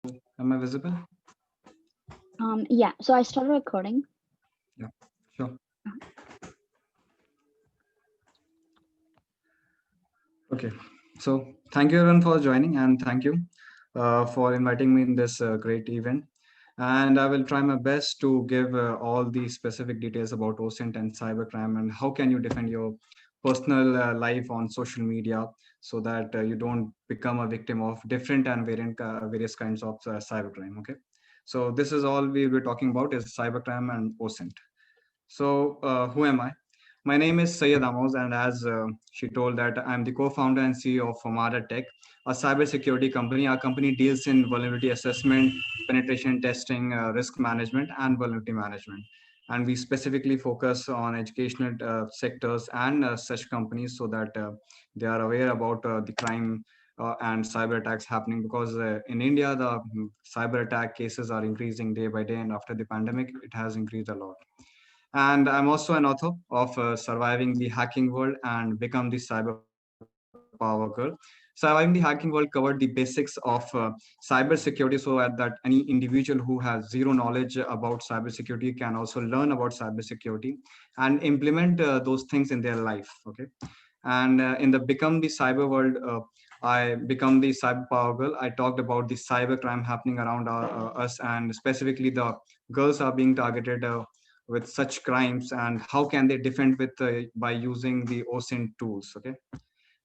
Am I visible? Yeah, so I started recording. Yeah, sure. Okay. So thank you everyone for joining and thank you for inviting me in this great event. And I will try my best to give all the specific details about OSINT and cybercrime and how can you defend your personal life on social media so that you don't become a victim of different and various kinds of cybercrime. Okay. So this is all we will be talking about is cybercrime and OSINT. So, who am I? My name is Syed Amoz, and as she told that I'm the co-founder and CEO of Fomada Tech, a cybersecurity company. Our company deals in vulnerability assessment, penetration testing, risk management, and vulnerability management. And we specifically focus on educational sectors and such companies so that they are aware about the crime and cyber attacks happening because in India, the cyber attack cases are increasing day by day, and after the pandemic, it has increased a lot. And I'm also an author of Surviving the Hacking World and Become the Cyber Power Girl. Surviving the Hacking World covered the basics of cybersecurity so that any individual who has zero knowledge about cybersecurity can also learn about cybersecurity and implement those things in their life. Okay. And in the Become the Cyber World, I become the cyber power girl. I talked about the cyber crime happening around us, and specifically the girls are being targeted with such crimes, and how can they defend with by using the OSINT tools. Okay,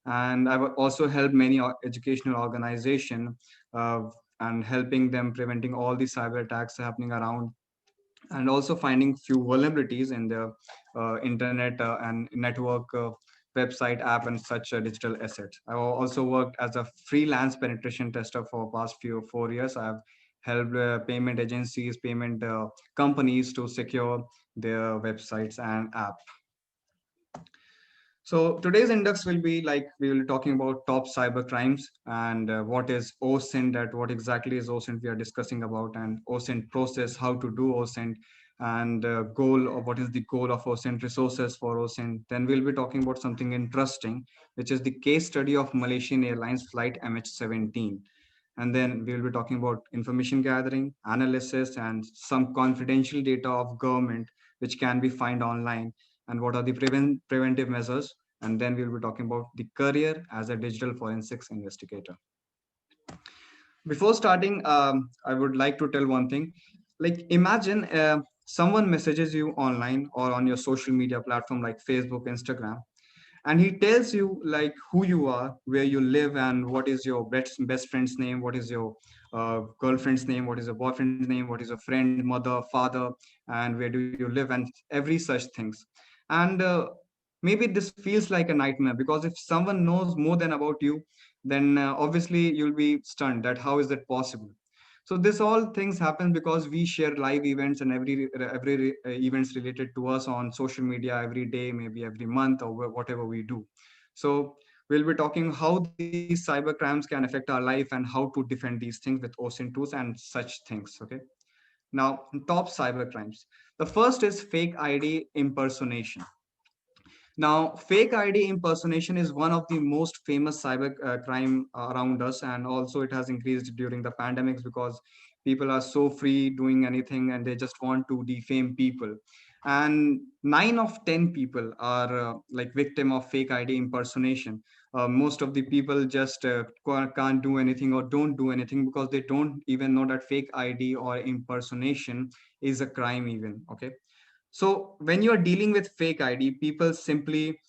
and I've also helped many educational organization uh, and helping them preventing all the cyber attacks happening around and also finding few vulnerabilities in the internet and network website app and such digital assets. I also worked as a freelance penetration tester for past few 4 years. I've helped payment agencies, payment companies to secure their websites and app. So today's index will be like we will be talking about top cyber crimes and what is OSINT, that what exactly is OSINT we are discussing about, and OSINT process, how to do OSINT, and goal of what is the goal of OSINT, resources for OSINT. Then we'll be talking about something interesting, which is the case study of Malaysian Airlines flight MH17. And then we will be talking about information gathering, analysis, and some confidential data of government which can be found online, and what are the preventive measures. And then we'll be talking about the career as a digital forensics investigator. Before starting, I would like to tell one thing. Like, imagine someone messages you online or on your social media platform like Facebook, Instagram, and he tells you like who you are, where you live, and what is your best friend's name, what is your girlfriend's name, what is your boyfriend's name, what is your friend, mother, father, and where do you live, and every such things. And maybe this feels like a nightmare because if someone knows more than about you, then obviously you'll be stunned that how is that possible. So this all things happen because we share live events and every events related to us on social media every day, maybe every month or whatever we do. So we'll be talking how these cyber crimes can affect our life and how to defend these things with OSINT tools and such things. Okay. Now, top cyber crimes. The first is fake ID impersonation. Now, fake ID impersonation is one of the most famous cyber crime around us, and also it has increased during the pandemics because people are so free doing anything and they just want to defame people. And 9 of 10 people are like victim of fake ID impersonation. Most of the people just can't do anything or don't do anything because they don't even know that fake ID or impersonation is a crime even. Okay, so when you are dealing with fake ID, people simply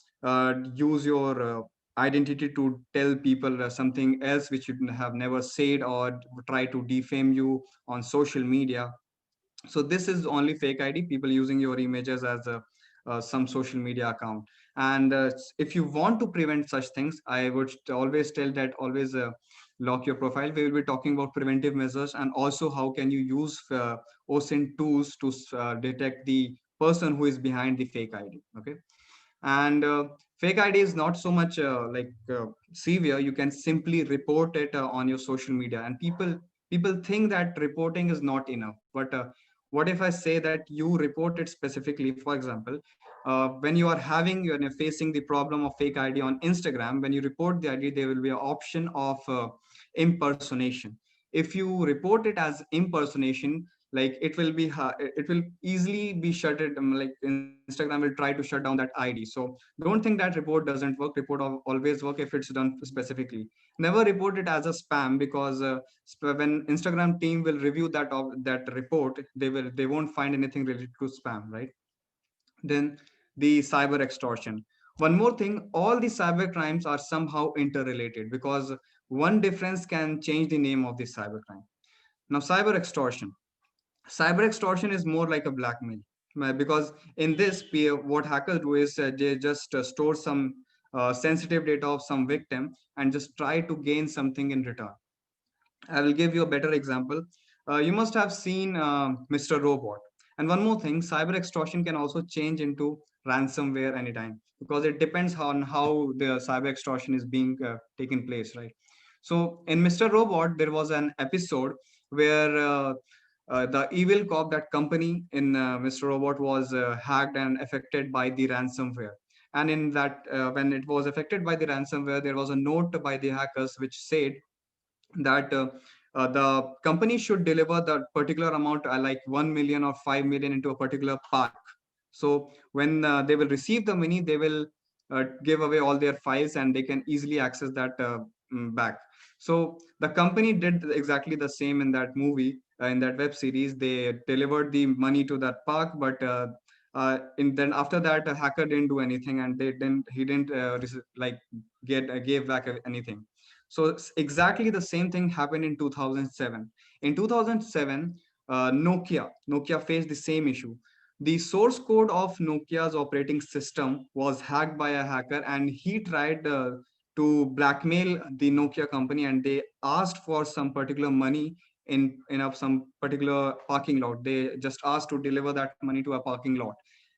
use your identity to tell people something else which you have never said or try to defame you on social media. So this is only fake ID, people using your images as some social media account. And if you want to prevent such things, I would always tell that always lock your profile. We will be talking about preventive measures and also how can you use OSINT tools to detect the person who is behind the fake ID. Okay, and fake ID is not so much severe. You can simply report it on your social media, and people think that reporting is not enough. But what if I say that you report it specifically? For example, when you are having you're facing the problem of fake ID on Instagram, when you report the ID, there will be an option of impersonation. If you report it as impersonation, like it will easily be shutted, like Instagram will try to shut down that ID. So don't think that report doesn't work. Report always work if it's done specifically. Never report it as a spam, because when Instagram team will review that report, they won't find anything related to spam, right? Then the cyber extortion. One more thing, all the cyber crimes are somehow interrelated, because one difference can change the name of the cyber crime. Now, cyber extortion. Cyber extortion is more like a blackmail, because in this, what hackers do is they just store some sensitive data of some victim and just try to gain something in return. I will give you a better example. You must have seen Mr. Robot. And one more thing, cyber extortion can also change into ransomware anytime, because it depends on how the cyber extortion is being taken place, right? So in Mr. Robot, there was an episode where the evil cop, that company in Mr. Robot, was hacked and affected by the ransomware. And in that, when it was affected by the ransomware, there was a note by the hackers which said that the company should deliver that particular amount, like 1 million or 5 million, into a particular park. So when they will receive the money, they will give away all their files and they can easily access that back. So the company did exactly the same in that movie, in that web series. They delivered the money to that park, but then after that, a hacker didn't do anything, and he didn't like get gave back anything. So exactly the same thing happened in 2007. In 2007, Nokia faced the same issue. The source code of Nokia's operating system was hacked by a hacker, and he tried to blackmail the Nokia company, and they asked for some particular money in some particular parking lot. They just asked to deliver that money to a parking lot.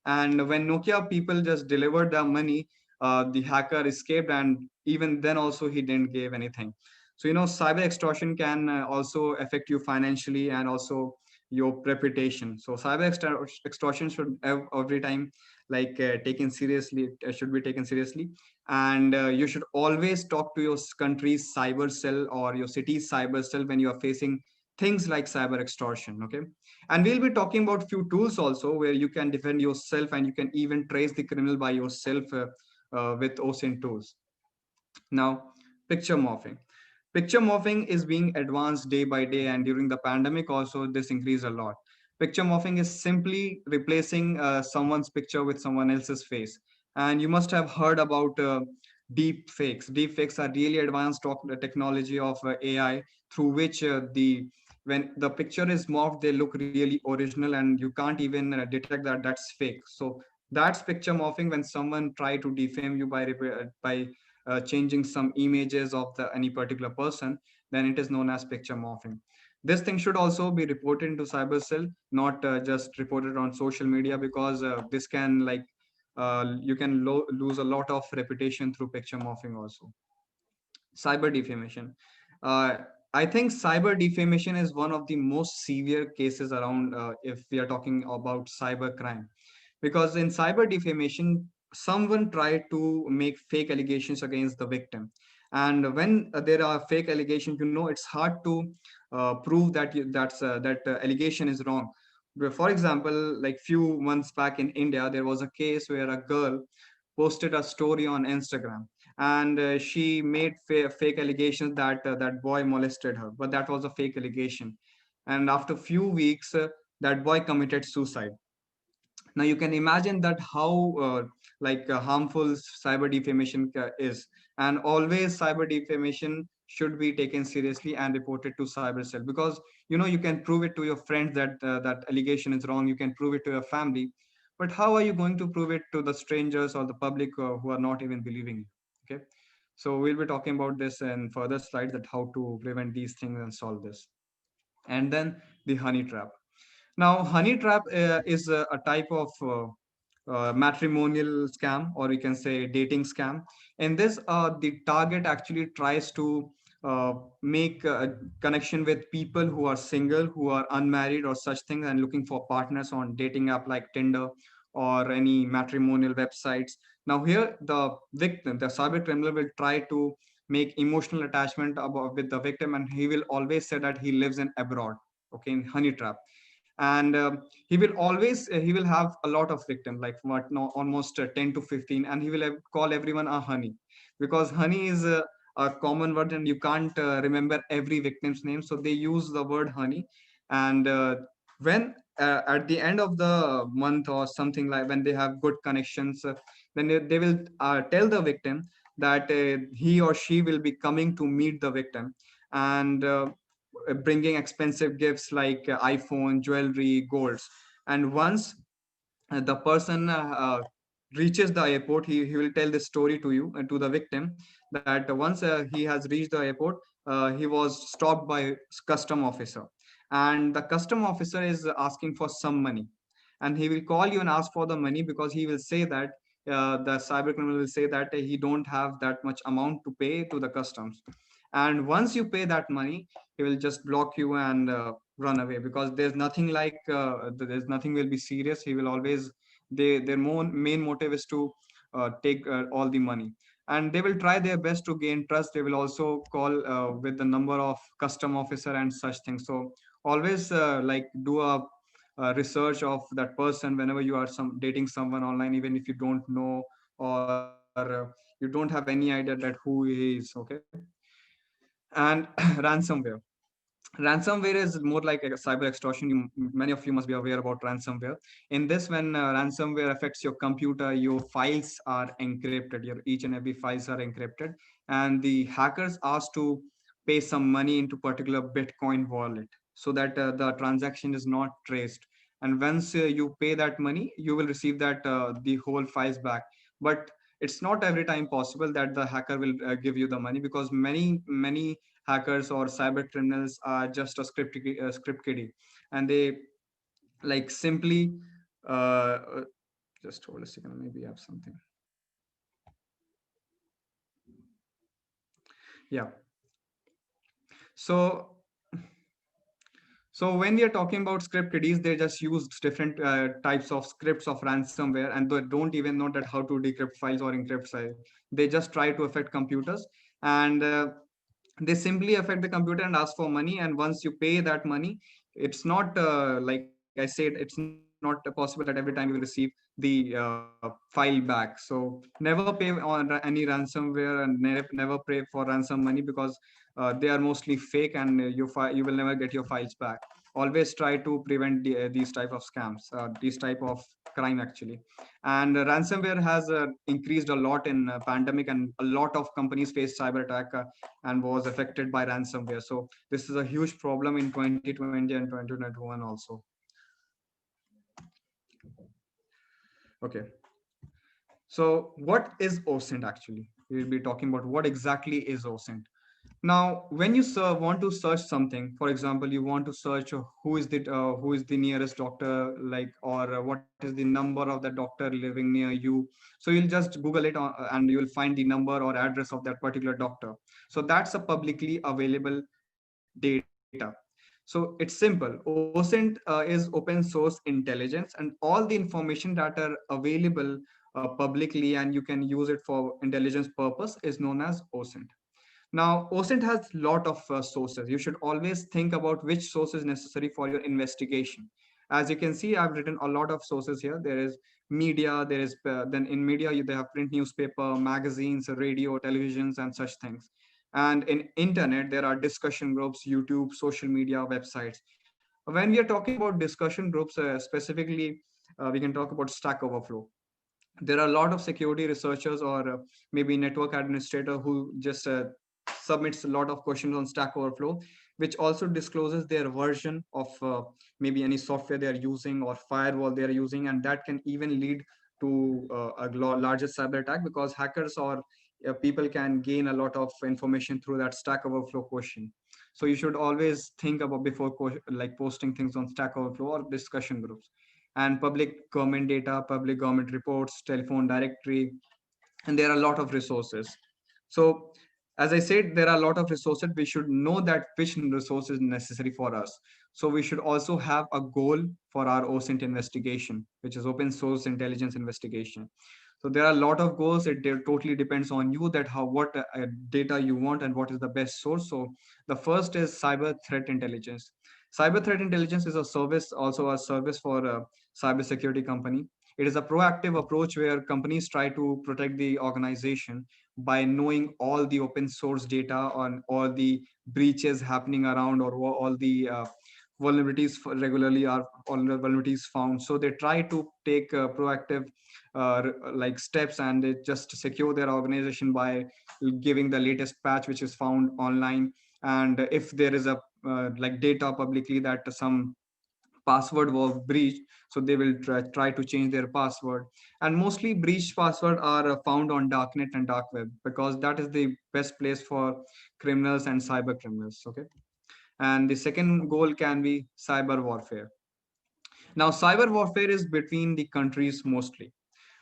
And when Nokia people just delivered the money, the hacker escaped, and even then also he didn't give anything. So cyber extortion can also affect you financially and also your reputation. So extortion should every time like taken seriously, should be taken seriously. And you should always talk to your country's cyber cell or your city's cyber cell when you are facing things like cyber extortion. Okay, and we'll be talking about few tools also where you can defend yourself, and you can even trace the criminal by yourself with OSINT tools. Now, picture morphing. Picture morphing is being advanced day by day, and during the pandemic also this increased a lot. Picture morphing is simply replacing someone's picture with someone else's face. And you must have heard about deep fakes. Deep fakes are really advanced technology of AI, through which the when the picture is morphed, they look really original, and you can't even detect that that's fake. So that's picture morphing, when someone try to defame you by changing some images of any particular person, then it is known as picture morphing. This thing should also be reported into cyber cell, not just reported on social media, because this can like you can lose a lot of reputation through picture morphing also. Cyber defamation. uh, I think cyber defamation is one of the most severe cases around, if we are talking about cyber crime, because in cyber defamation, someone tried to make fake allegations against the victim. And when there are fake allegations, it's hard to prove that that allegation is wrong. For example, like few months back in India, there was a case where a girl posted a story on Instagram, and she made fake allegations that that boy molested her, but that was a fake allegation. And after few weeks, that boy committed suicide. Now you can imagine that how harmful cyber defamation is. And always cyber defamation should be taken seriously and reported to cyber cell, because you can prove it to your friends that that allegation is wrong. You can prove it to your family, but how are you going to prove it to the strangers or the public who are not even believing you? Okay, so we'll be talking about this in further slides, that how to prevent these things and solve this. And then the honey trap. Now, honey trap is a type of matrimonial scam, or we can say dating scam. In this, the target actually tries to uh, make a connection with people who are single, who are unmarried, or such things, and looking for partners on dating app like Tinder or any matrimonial websites. Now, here the victim, the cyber criminal, will try to make emotional attachment about with the victim, and he will always say that he lives in abroad, okay, in honey trap. And he will have a lot of victims, like what no almost 10 to 15, and he will call everyone a honey, because honey is a common word and you can't remember every victim's name, so they use the word honey. And when at the end of the month or something, like when they have good connections, then they will tell the victim that he or she will be coming to meet the victim, and bringing expensive gifts like iPhone, jewelry, golds. And once the person reaches the airport, he will tell this story to you and to the victim, that once he has reached the airport, he was stopped by custom officer, and the custom officer is asking for some money, and he will call you and ask for the money, because he will say that the cyber criminal will say that he don't have that much amount to pay to the customs. And once you pay that money, he will just block you and run away, because there's nothing will be serious. He will always, their main motive is to take all the money, and they will try their best to gain trust. They will also call with the number of custom officer and such things. So always like do a research of that person whenever you are dating someone online, even if you don't know, or you don't have any idea that who he is, okay. And ransomware. Ransomware is more like a cyber extortion. Many of you must be aware about ransomware. In this, when ransomware affects your computer, your files are encrypted, your each and every files are encrypted, and the hackers ask to pay some money into particular Bitcoin wallet, so that the transaction is not traced. And once you pay that money, you will receive that the whole files back. But it's not every time possible that the hacker will give you the money, because many hackers or cyber criminals are just a script kiddie, and they like simply uh, uh, just hold a second, maybe I have something. Yeah. So when we are talking about script kiddies, they just use different types of scripts of ransomware, and they don't even know that how to decrypt files or encrypt files. They just try to affect computers, and they simply affect the computer and ask for money. And once you pay that money, it's not like I said, it's not possible that every time you will receive the file back. So never pay on any ransomware, and never pay for ransom money, because they are mostly fake, and you will never get your files back. Always try to prevent these type of scams, these type of crime actually. And ransomware has increased a lot in pandemic, and a lot of companies face cyber attack and was affected by ransomware. So this is a huge problem in 2020 and 2021 also. Okay. So what is OSINT actually? We'll be talking about what exactly is OSINT. Now, when you want to search something, for example, you want to search who is the nearest doctor, like, or what is the number of the doctor living near you. So you'll just Google it and you will find the number or address of that particular doctor. So that's a publicly available data. So it's simple. OSINT is open source intelligence, and all the information that are available publicly and you can use it for intelligence purpose is known as OSINT. Now, OSINT has a lot of sources. You should always think about which source is necessary for your investigation. As you can see, I've written a lot of sources here. There is media, there is then in media they have print newspaper, magazines, radio, televisions, and such things. And in internet, there are discussion groups, YouTube, social media, websites. When we are talking about discussion groups, specifically, we can talk about Stack Overflow. There are a lot of security researchers or maybe network administrator who just submits a lot of questions on Stack Overflow, which also discloses their version of maybe any software they are using or firewall they are using, and that can even lead to larger cyber attack, because hackers or people can gain a lot of information through that Stack Overflow question. So you should always think about before like posting things on Stack Overflow or discussion groups. And public government data, public government reports, telephone directory, and there are a lot of resources. So as I said, there are a lot of resources. We should know that which resource is necessary for us. So we should also have a goal for our OSINT investigation, which is open source intelligence investigation. So there are a lot of goals. Totally depends on you that how what data you want and what is the best source. So the first is cyber threat intelligence. Cyber threat intelligence is a service, also a service for a cybersecurity company. It is a proactive approach where companies try to protect the organization by knowing all the open source data on all the breaches happening around, or all the vulnerabilities regularly are all vulnerabilities found. So they try to take proactive like steps, and they just secure their organization by giving the latest patch which is found online. And if there is a like data publicly that some password was breached, so they will try to change their password. And mostly breached password are found on darknet and dark web, because that is the best place for criminals and cyber criminals. Okay. And the second goal can be cyber warfare. Now cyber warfare is between the countries mostly.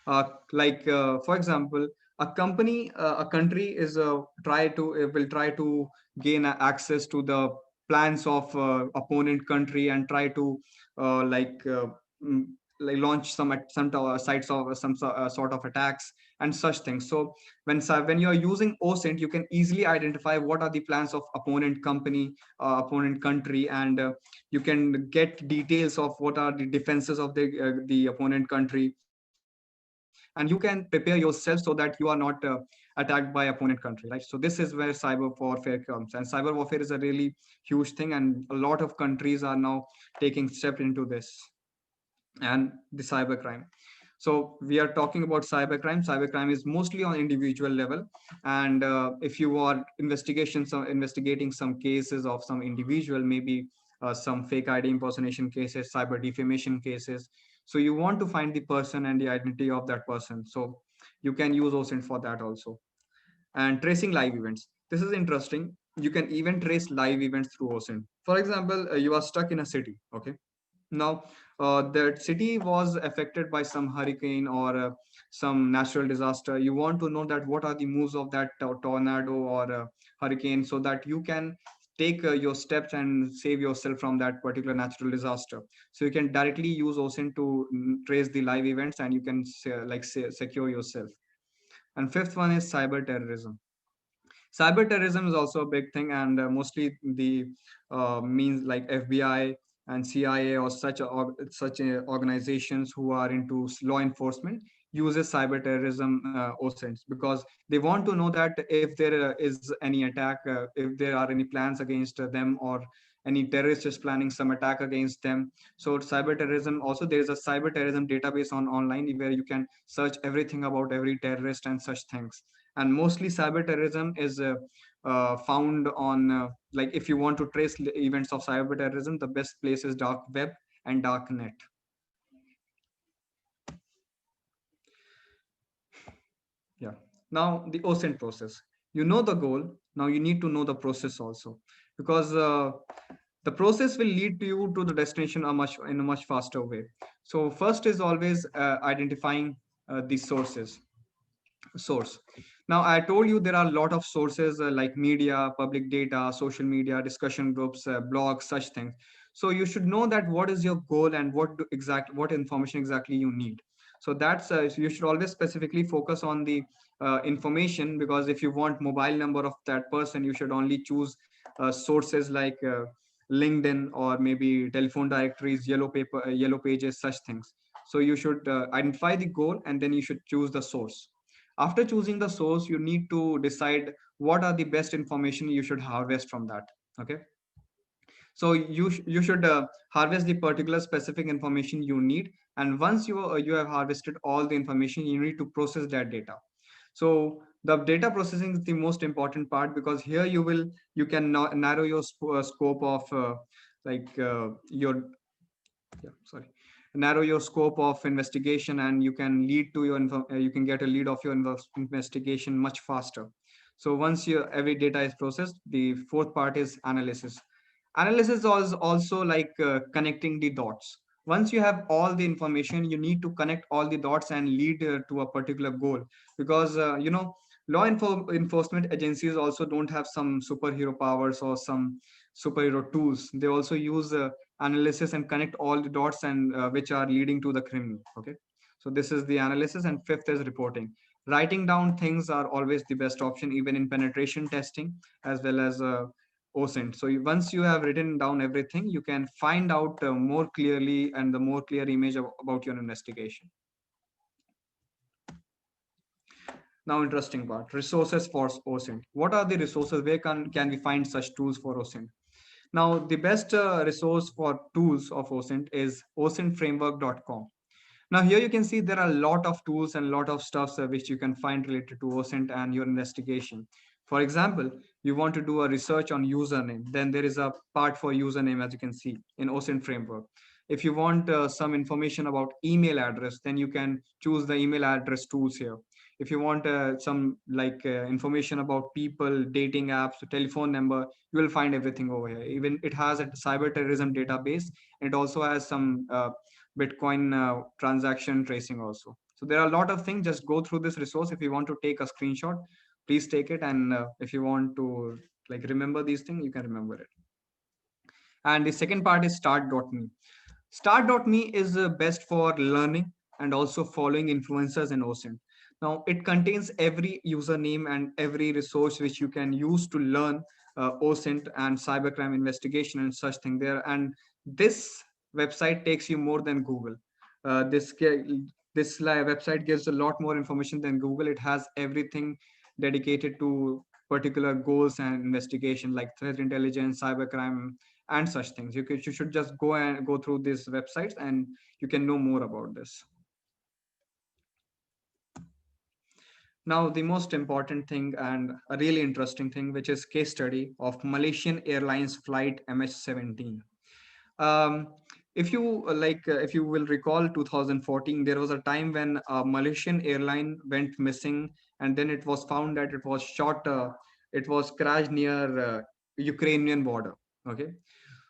For example, a country is try to will try to gain access to the plans of opponent country, and try to uh, like uh, mm, like launch some sites of some sort of attacks and such things. So when you are using OSINT, you can easily identify what are the plans of opponent company, opponent country, and you can get details of what are the defenses of the opponent country, and you can prepare yourself so that you are not attacked by opponent country, right? So this is where cyber warfare comes, and cyber warfare is a really huge thing, and a lot of countries are now taking step into this. And the cybercrime. So we are talking about cybercrime. Cybercrime is mostly on individual level, and if you are investigating some cases of some individual, maybe some fake ID impersonation cases, cyber defamation cases. So you want to find the person and the identity of that person. So you can use OSINT for that also. And tracing live events. This is interesting. You can even trace live events through OSINT. For example, you are stuck in a city. Okay. Now, that city was affected by some hurricane or some natural disaster. You want to know that what are the moves of that tornado or hurricane, so that you can take your steps and save yourself from that particular natural disaster. So you can directly use OSINT to trace the live events, and you can secure yourself. And fifth one is cyber terrorism. Cyber terrorism is also a big thing, and mostly the means like FBI and CIA or such organizations who are into law enforcement uses cyber terrorism OSINTs, because they want to know that if there is any attack, if there are any plans against them, or any terrorist is planning some attack against them. So cyber terrorism, also there is a cyber terrorism database on online where you can search everything about every terrorist and such things. And mostly cyber terrorism is found on like if you want to trace events of cyber terrorism, the best place is dark web and dark net. Yeah. Now the OSINT process. You know the goal. Now you need to know the process also, because the process will lead to you to the destination in a much faster way. So first is always identifying the source. Now I told you there are a lot of sources like media, public data, social media, discussion groups, blogs, such things. So you should know that what is your goal and what information exactly you need. So that's so you should always specifically focus on the information, because if you want mobile number of that person, you should only choose sources like LinkedIn, or maybe telephone directories, yellow pages, such things. So you should identify the goal, and then you should choose the source. After choosing the source, you need to decide what are the best information you should harvest from that. Okay. So you should harvest the particular specific information you need, and once you have harvested all the information, you need to process that data. So the data processing is the most important part, because here you can narrow your scope of your yeah, sorry, narrow your scope of investigation, and you can lead to you can get a lead of your investigation much faster. So once your every data is processed, the fourth part is analysis. Analysis is also like connecting the dots. Once you have all the information, you need to connect all the dots and lead to a particular goal, because enforcement agencies also don't have some superhero powers or some superhero tools. They also use analysis and connect all the dots, and which are leading to the criminal. Okay. So this is the analysis, and fifth is reporting. Writing down things are always the best option, even in penetration testing as well as OSINT. So once you have written down everything, you can find out more clearly and the more clear image about your investigation. Now, interesting part, resources for OSINT. What are the resources? Where can we find such tools for OSINT? Now, the best resource for tools of OSINT is osintframework.com. Now here you can see there are a lot of tools and a lot of stuffs which you can find related to OSINT and your investigation. For example, you want to do a research on username, then there is a part for username as you can see in OSINT framework. If you want some information about email address, then you can choose the email address tools here. If you want some information about people, dating apps, telephone number, you will find everything over here. Even it has a cyber terrorism database. It also has some Bitcoin transaction tracing also. So there are a lot of things. Just go through this resource. If you want to take a screenshot, please take it. And if you want to remember these things, you can remember it. And the second part is start.me. Start.me is best for learning and also following influencers in OSINT. Now, it contains every username and every resource which you can use to learn OSINT and cybercrime investigation and such thing there. And this website takes you more than Google. This website gives a lot more information than Google. It has everything dedicated to particular goals and investigation like threat intelligence, cybercrime, and such things. You should just go through these websites and you can know more about this. Now, the most important thing and a really interesting thing, which is case study of Malaysian Airlines flight MH17. Um, if you will recall 2014, there was a time when a Malaysian airline went missing, and then it was found that it was crashed near Ukrainian border. Okay,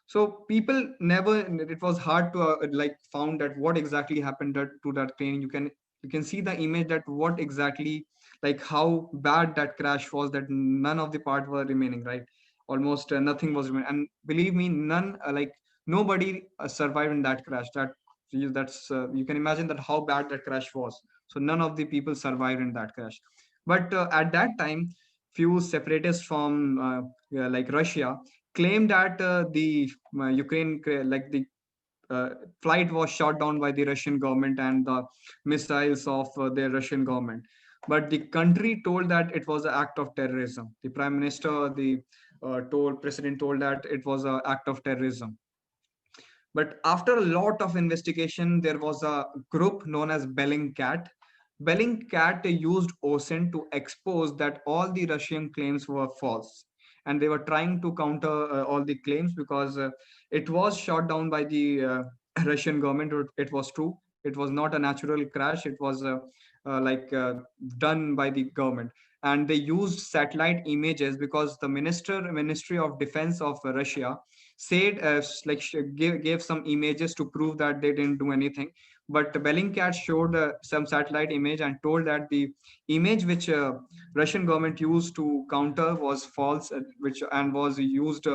so people never, it was hard to found that what exactly happened to that plane. You can see the image that what exactly, like how bad that crash was, that none of the part were remaining, right? Almost nothing was remaining, and believe me, none nobody survived in that crash. That's you can imagine that how bad that crash was. So none of the people survived in that crash. But at that time, few separatists from Russia claimed that the Ukraine, uh, flight was shot down by the Russian government and the missiles of the Russian government. But the country told that it was an act of terrorism. The prime minister, the president told that it was an act of terrorism. But after a lot of investigation, there was a group known as Bellingcat. Bellingcat used OSINT to expose that all the Russian claims were false. And they were trying to counter all the claims because it was shot down by the Russian government. It was true. It was not a natural crash. It was done by the government. And they used satellite images because the Ministry of Defense of Russia said gave some images to prove that they didn't do anything. But Bellingcat showed some satellite image and told that the image which Russian government used to counter was false, which and was used.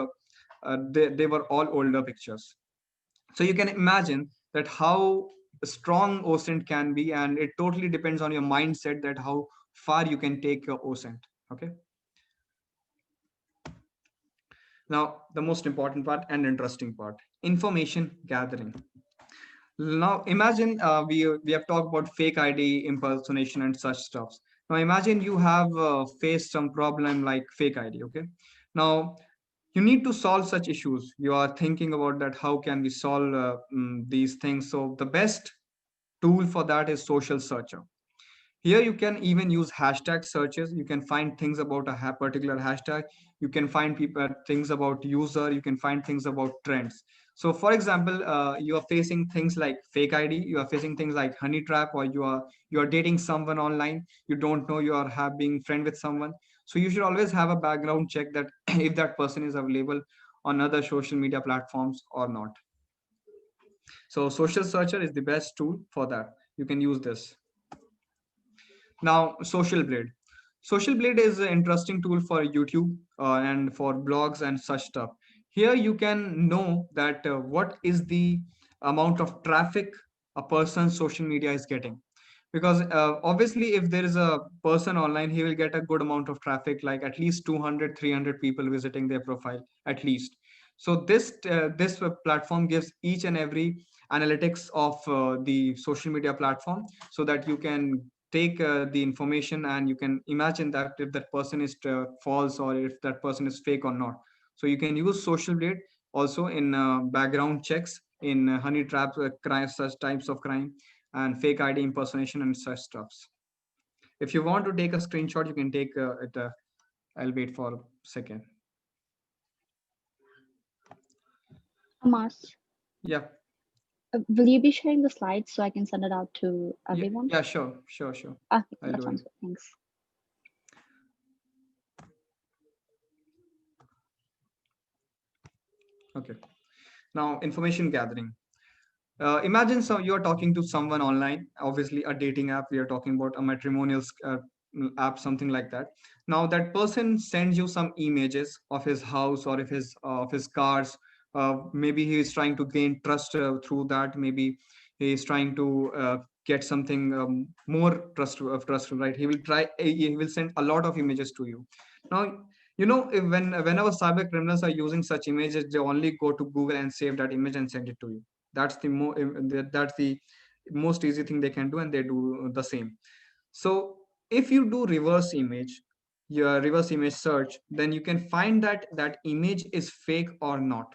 They were all older pictures. So you can imagine that how strong OSINT can be, and it totally depends on your mindset that how far you can take your OSINT. Okay. Now, the most important part and interesting part, information gathering. Now, imagine we have talked about fake ID, impersonation, and such stuffs. Now, imagine you have faced some problem like fake ID. Okay. Now, you need to solve such issues. You are thinking about that. How can we solve these things? So, the best tool for that is social searcher. Here you can even use hashtag searches. You can find things about a particular hashtag. You can find people things about user. You can find things about trends. So, for example, you are facing things like fake ID. You are facing things like honey trap, or you are dating someone online. You don't know you are being friend with someone. So you should always have a background check that if that person is available on other social media platforms or not. So social searcher is the best tool for that. You can use this. Now, Social Blade. Social Blade is an interesting tool for YouTube and for blogs and such stuff. Here you can know that what is the amount of traffic a person's social media is getting. Because obviously if there is a person online, he will get a good amount of traffic, like at least 200 300 people visiting their profile at least. So this platform gives each and every analytics of the social media platform, so that you can take the information and you can imagine that if that person is false or if that person is fake or not. So you can use social blade also in background checks, in honey traps, crime, such types of crime, and fake ID impersonation and such stuffs. If you want to take a screenshot, you can take it. I'll wait for a second. Amas, Yeah, will you be sharing the slides so I can send it out to yeah, everyone? yeah, sure, sure, sure. Okay, I'll that do it. sounds good. Thanks. Okay. Now, information gathering. Imagine so you're talking to someone online, obviously a dating app. We are talking about a matrimonial app, something like that. Now that person sends you some images of his house or of his cars. Maybe he is trying to gain trust through that. Maybe he is trying to get something more trustful, right? He will send a lot of images to you. Now, whenever cyber criminals are using such images, they only go to Google and save that image and send it to you. That's the most easy thing they can do, and they do the same. So if you do your reverse image search, then you can find that that image is fake or not.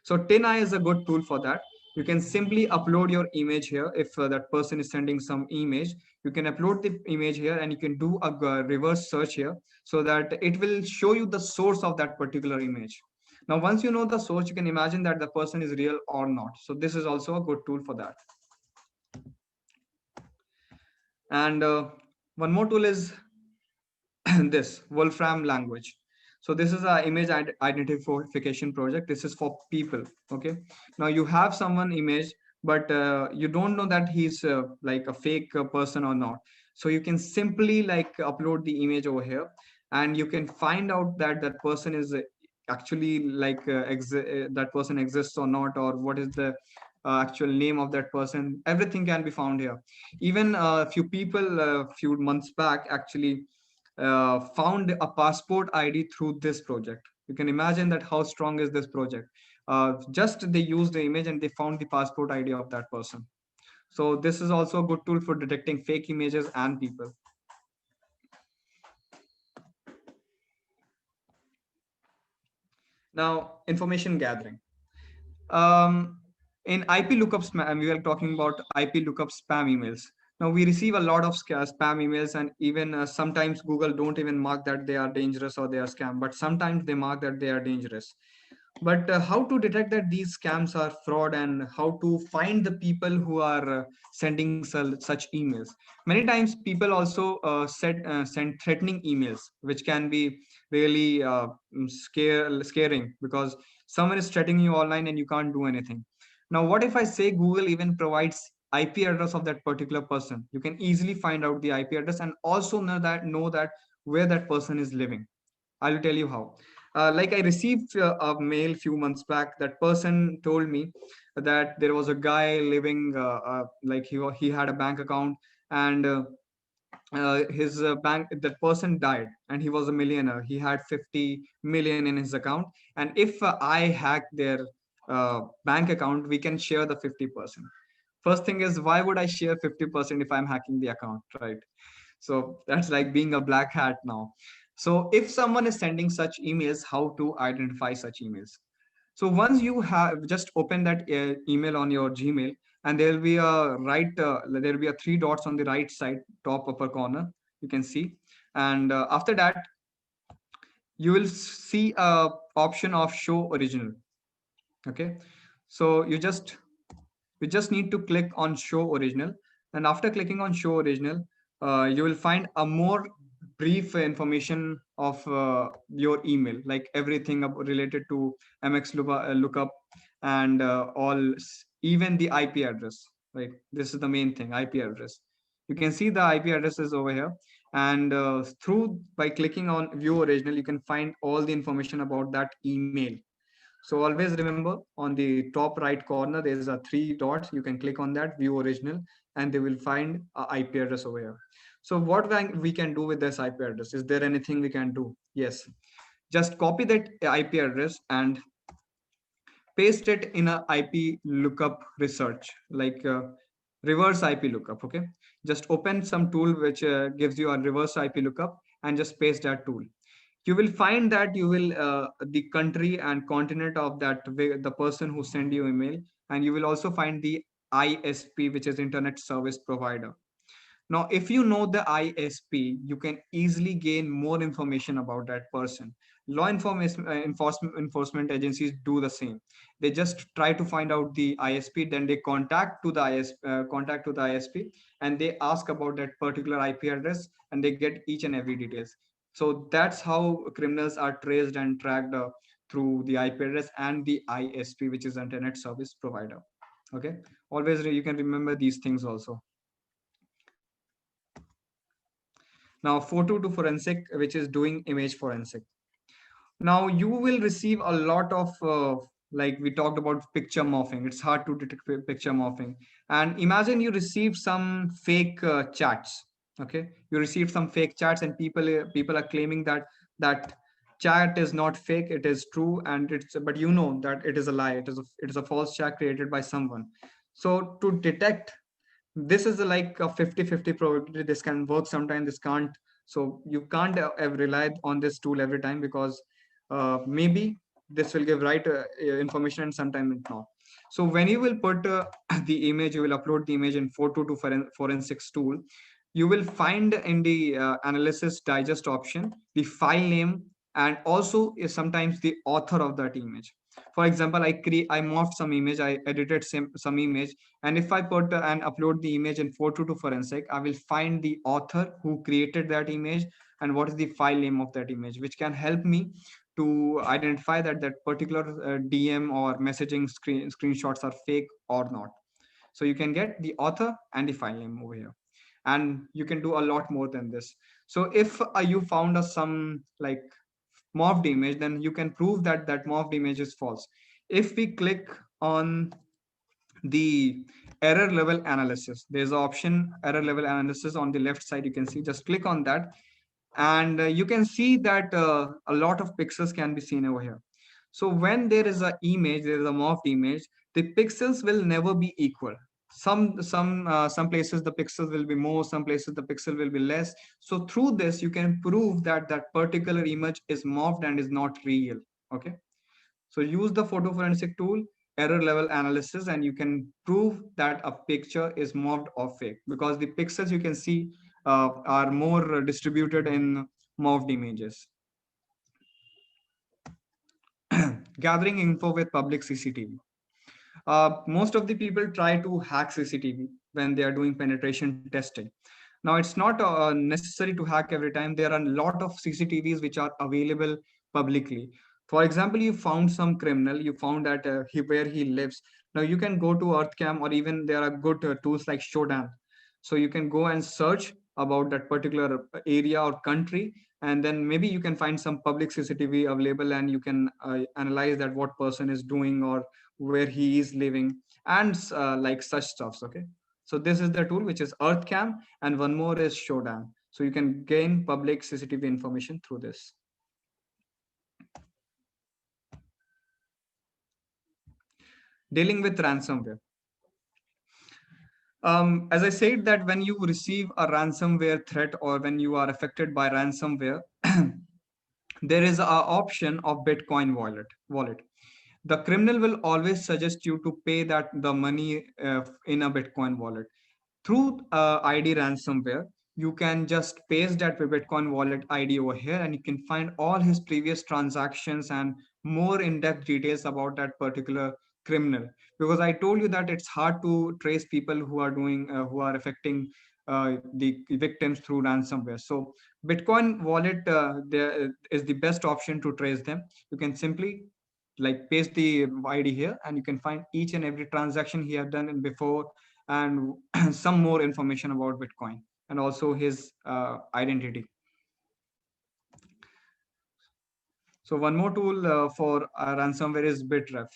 So 10i is a good tool for that. You can simply upload your image here. If that person is sending some image, you can upload the image here and you can do a reverse search here, so that it will show you the source of that particular image. Now once you know the source, you can imagine that the person is real or not. So this is also a good tool for that. And one more tool is this Wolfram language. So this is a image identification project. This is for people. Okay. Now you have someone image, but you don't know that he's like a fake person or not. So you can simply like upload the image over here, and you can find out that that person is actually like that person exists or not, or what is the actual name of that person. Everything can be found here. Even a few people a few months back actually found a passport ID through this project. You can imagine that how strong is this project. Just they used the image and they found the passport ID of that person. So this is also a good tool for detecting fake images and people. Now, information gathering. Um, in IP lookup spam, we were talking about IP lookup spam emails. Now we receive a lot of spam emails, and even sometimes Google don't even mark that they are dangerous or they are scam, but sometimes they mark that they are dangerous. But how to detect that these scams are fraud, and how to find the people who are sending such emails? Many times people also send threatening emails, which can be really scaring, because someone is threatening you online and you can't do anything. Now what if I say Google even provides IP address of that particular person? You can easily find out the IP address and also know that where that person is living. I'll tell you how. Like I received a mail few months back. That person told me that there was a guy living, like he had a bank account, and his bank that person died, and he was a millionaire. He had 50 million in his account, and if I hack their bank account, we can share the 50%. First thing is, why would I share 50% if I'm hacking the account, right? So that's like being a black hat now. So if someone is sending such emails, how to identify such emails? So once you have just open that email on your Gmail, and there will be a three dots on the right side, top upper corner, you can see. And after that, you will see a option of show original. Okay. So you just need to click on show original, and after clicking on show original, you will find a more brief information of your email, like everything related to mx lookup, and even the IP address, right? This is the main thing, IP address. You can see the IP addresses over here, and through by clicking on view original, you can find all the information about that email. So always remember, on the top right corner, there is a three dots. You can click on that, view original, and they will find a IP address over here. So what we can do with this IP address? Is there anything we can do? Yes. Just copy that IP address and paste it in a IP lookup research, like reverse IP lookup. Okay. Just open some tool which gives you a reverse IP lookup and just paste that tool. You will find that you will the country and continent of the person who send you email, and you will also find the ISP, which is internet service provider. Now, if you know the ISP, you can easily gain more information about that person. Law enforcement agencies do the same. They just try to find out the ISP, then they contact to the ISP, and they ask about that particular IP address, and they get each and every details. So that's how criminals are traced and tracked through the IP address and the ISP, which is internet service provider. Okay, always you can remember these things also. Now, photo to forensic, which is doing image forensic. Now, you will receive a lot of, like we talked about picture morphing. It's hard to detect picture morphing. And imagine you receive some fake chats. Okay, you receive some fake chats, and people are claiming that that chat is not fake, it is true, and it's, but you know that it is a lie. It is a false chat created by someone. So to detect, this is like a 50-50 probability. This can work sometimes, this can't. So you can't rely on this tool every time, because maybe this will give right information and sometimes it not. So when you will put the image, you will upload the image in photo to forensics tool, you will find in the analysis digest option the file name, and also is sometimes the author of that image. For example, I morphed some image, I edited some image, and if I put and upload the image in photo to forensic, I will find the author who created that image and what is the file name of that image, which can help me to identify that that particular DM or messaging screenshots are fake or not. So you can get the author and the file name over here, and you can do a lot more than this. So if you found some like morphed image, then you can prove that that morphed image is false. If we click on the error level analysis, there's an option error level analysis on the left side, you can see, just click on that, and you can see that a lot of pixels can be seen over here. So when there is a image, there is a morphed image, the pixels will never be equal. Some places the pixels will be more, some places the pixel will be less. So through this you can prove that that particular image is morphed and is not real. Okay, so use the photo forensic tool, error level analysis, and you can prove that a picture is morphed or fake, because the pixels you can see are more distributed in morphed images. Gathering info with public CCTV. Most of the people try to hack CCTV when they are doing penetration testing. Now, it's not necessary to hack every time. There are a lot of CCTVs which are available publicly. For example, you found some criminal, you found that where he lives. Now, you can go to EarthCam, or even there are good tools like Shodan. So you can go and search about that particular area or country, and then maybe you can find some public CCTV available, and you can analyze that what person is doing or where he is living, and like such stuffs. Okay, so this is the tool, which is EarthCam, and one more is Shodan. So you can gain public CCTV information through this. Dealing with ransomware. As I said, that when you receive a ransomware threat or when you are affected by ransomware, there is an option of Bitcoin wallet. The criminal will always suggest you to pay that the money in a Bitcoin wallet. Through ID ransomware, you can just paste that Bitcoin wallet ID over here, and you can find all his previous transactions and more in-depth details about that particular criminal. Because I told you that it's hard to trace people who are doing who are affecting the victims through ransomware. So Bitcoin wallet there is the best option to trace them. You can simply like paste the ID here, and you can find each and every transaction he had done in before, and some more information about Bitcoin, and also his identity. So one more tool for ransomware is Bitref.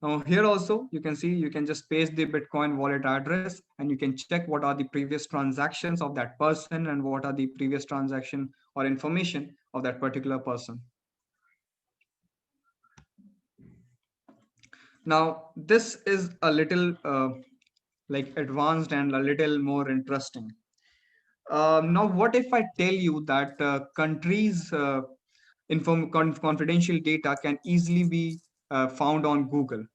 Now here also you can see you can just paste the Bitcoin wallet address and you can check what are the previous transactions of that person and what are the previous transaction or information of that particular person. Now this is a little like advanced and a little more interesting. Now what if I tell you that countries confidential data can easily be found on Google?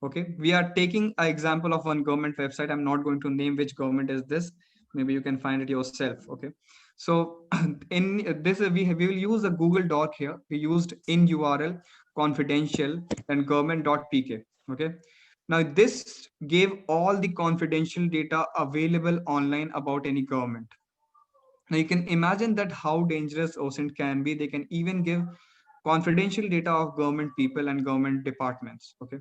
Okay, we are taking an example of one government website. I'm not going to name which government is this. Maybe you can find it yourself. Okay, so in this we will use a Google Doc here. We used in URL confidential and government.pk. Okay, now this gave all the confidential data available online about any government. Now you can imagine that how dangerous OSINT can be. They can even give confidential data of government people and government departments. Okay,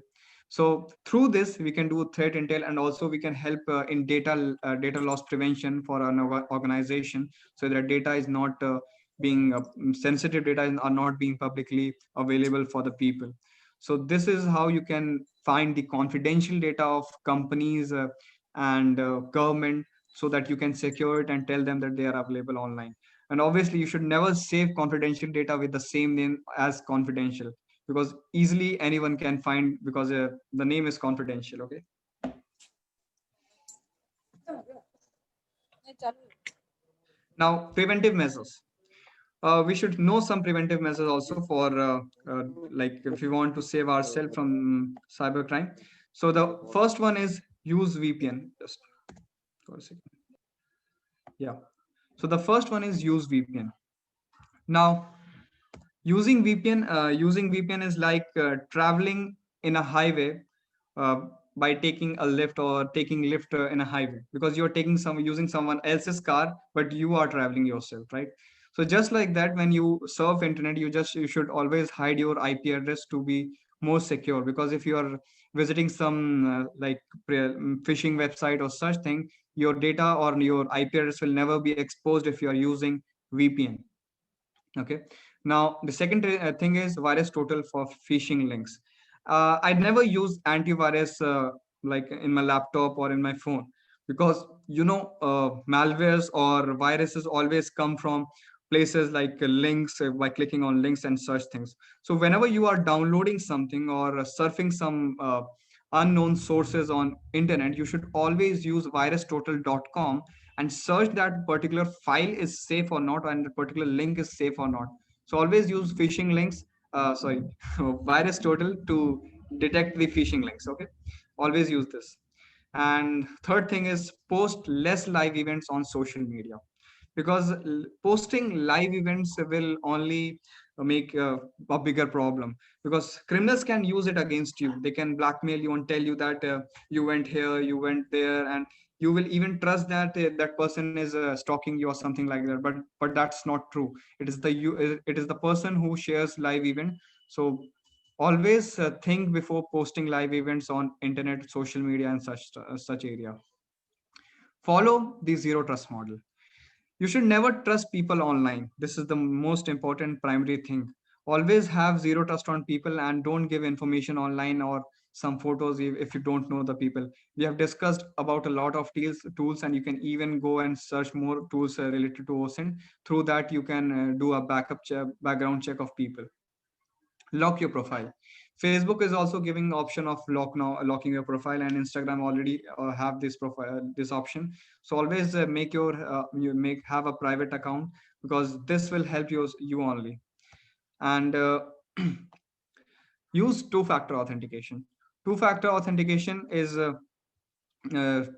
so through this we can do threat intel, and also we can help in data loss prevention for an organization, so that data is not being sensitive data are not being publicly available for the people. So this is how you can find the confidential data of companies and government, so that you can secure it and tell them that they are available online. And obviously you should never save confidential data with the same name as confidential, because easily anyone can find, because the name is confidential. Okay, now preventive measures. We should know some preventive measures also for like if we want to save ourselves from cybercrime. So the first one is use VPN. Just for a second. Yeah, so the first one is use VPN. Now using VPN is like traveling in a highway uh, by taking a lift or taking lift in a highway, because you're taking some using someone else's car, but you are traveling yourself, right? So just like that, when you surf internet, you should always hide your IP address to be more secure, because if you are visiting some phishing website or such thing, your data or your IP address will never be exposed if you are using VPN. Okay, now the second thing is virus total for phishing links. I never use antivirus like in my laptop or in my phone, because malwares or viruses always come from places like links, by clicking on links and such things. So whenever you are downloading something or surfing some unknown sources on internet, you should always use virustotal.com and search that particular file is safe or not, and the particular link is safe or not. So always use phishing links, sorry, virus total to detect the phishing links. Okay, always use this. And third thing is post less live events on social media, because posting live events will only make a bigger problem, because criminals can use it against you. They can blackmail you and tell you that you went here, you went there, and you will even trust that that person is stalking you or something like that. But that's not true. It is the person who shares live event. So always think before posting live events on internet, social media, and such area. Follow the zero trust model. You should never trust people online. This is the most important primary thing. Always have zero trust on people, and don't give information online or some photos if you don't know the people. We have discussed about a lot of tools, and you can even go and search more tools related to OSINT. Through that, you can do a background check of people. Lock your profile. Facebook is also giving option of locking your profile, and Instagram already have this profile, this option. So always make your you make have a private account, because this will help you only. And use two-factor authentication. Two-factor authentication is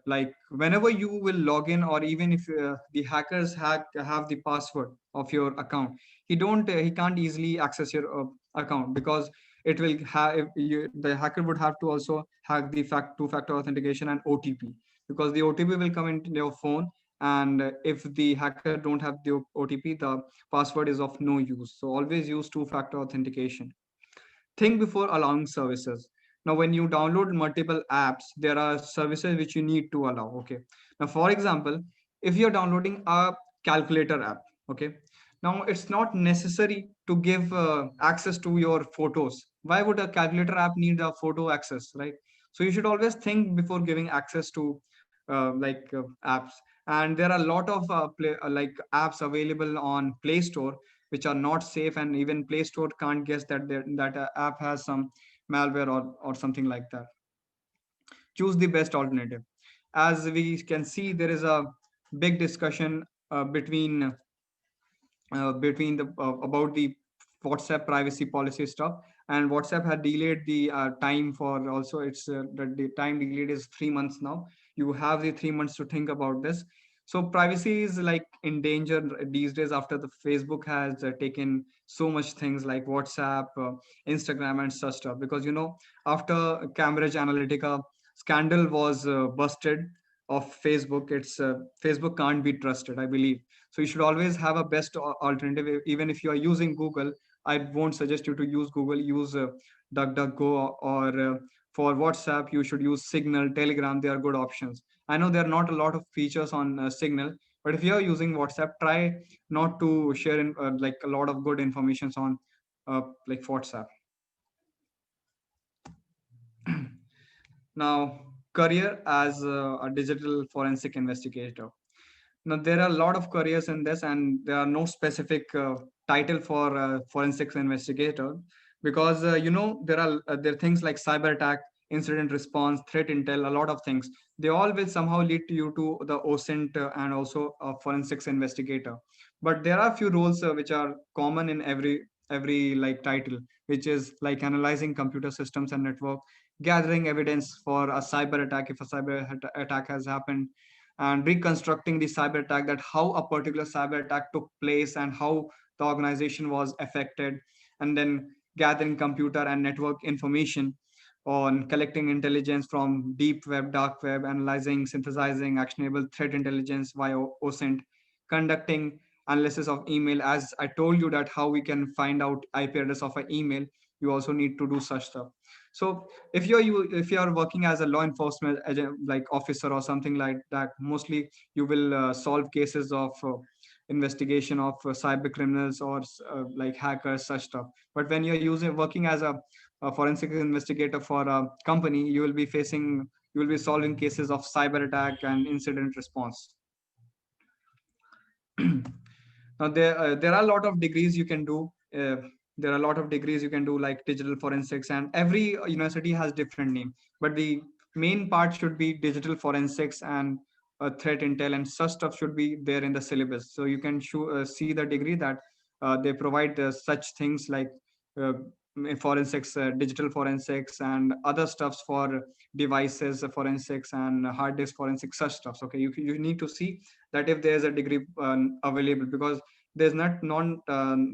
like whenever you will log in, or even if the hackers have the password of your account, he can't easily access your account, because it will have the hacker would have to also hack the two-factor authentication and OTP, because the OTP will come into your phone, and if the hacker don't have the OTP, the password is of no use. So always use two-factor authentication. Think before allowing services. Now when you download multiple apps, there are services which you need to allow. Okay, now for example, if you're downloading a calculator app, okay, Now, it's not necessary to give access to your photos. Why would a calculator app need a photo access, right? So you should always think before giving access to apps. And there are a lot of apps available on Play Store which are not safe, and even Play Store can't guess that that app has some malware or something like that. Choose the best alternative. As we can see, there is a big discussion between the about the WhatsApp privacy policy stuff. And WhatsApp had delayed the time for also it's the time delayed is 3 months now. You have the 3 months to think about this. So privacy is like in danger these days after the Facebook has taken so much things like WhatsApp, Instagram, and such stuff. Because after Cambridge Analytica scandal was busted of Facebook, it's Facebook can't be trusted, I believe. So you should always have a best alternative. Even if you are using Google, I won't suggest you to use Google. Use DuckDuckGo, or for WhatsApp, you should use Signal, Telegram. They are good options. I know there are not a lot of features on Signal, but if you are using WhatsApp, try not to share like a lot of good informations on like WhatsApp. Now, career as a digital forensic investigator. Now, there are a lot of careers in this, and there are no specific title for forensics investigator, because there are things like cyber attack, incident response, threat intel, a lot of things. They all will somehow lead to you to the OSINT and also a forensics investigator. But there are a few roles which are common in every like title, which is like analyzing computer systems and network, gathering evidence for a cyber attack if a attack has happened, and reconstructing the cyber attack, that how a particular cyber attack took place and how the organization was affected, and then gathering computer and network information, on collecting intelligence from deep web, dark web, analyzing, synthesizing actionable threat intelligence via OSINT, conducting analysis of email. As I told you that how we can find out IP address of an email, you also need to do such stuff. So if you are working as a law enforcement agent, like officer or something like that, mostly you will solve cases of investigation of cyber criminals or like hackers, such stuff. But when you're using working as a forensic investigator for a company, you will be solving cases of cyber attack and incident response. Now there are a lot of degrees you can do. There are a lot of degrees you can do, like digital forensics, and every university has different name. But the main part should be digital forensics, and threat intel and such stuff should be there in the syllabus. So you can see the degree that they provide such things like uh, forensics, digital forensics, and other stuffs for devices forensics and hard disk forensics, such stuffs. Okay, you need to see that if there is a degree available, because there's not non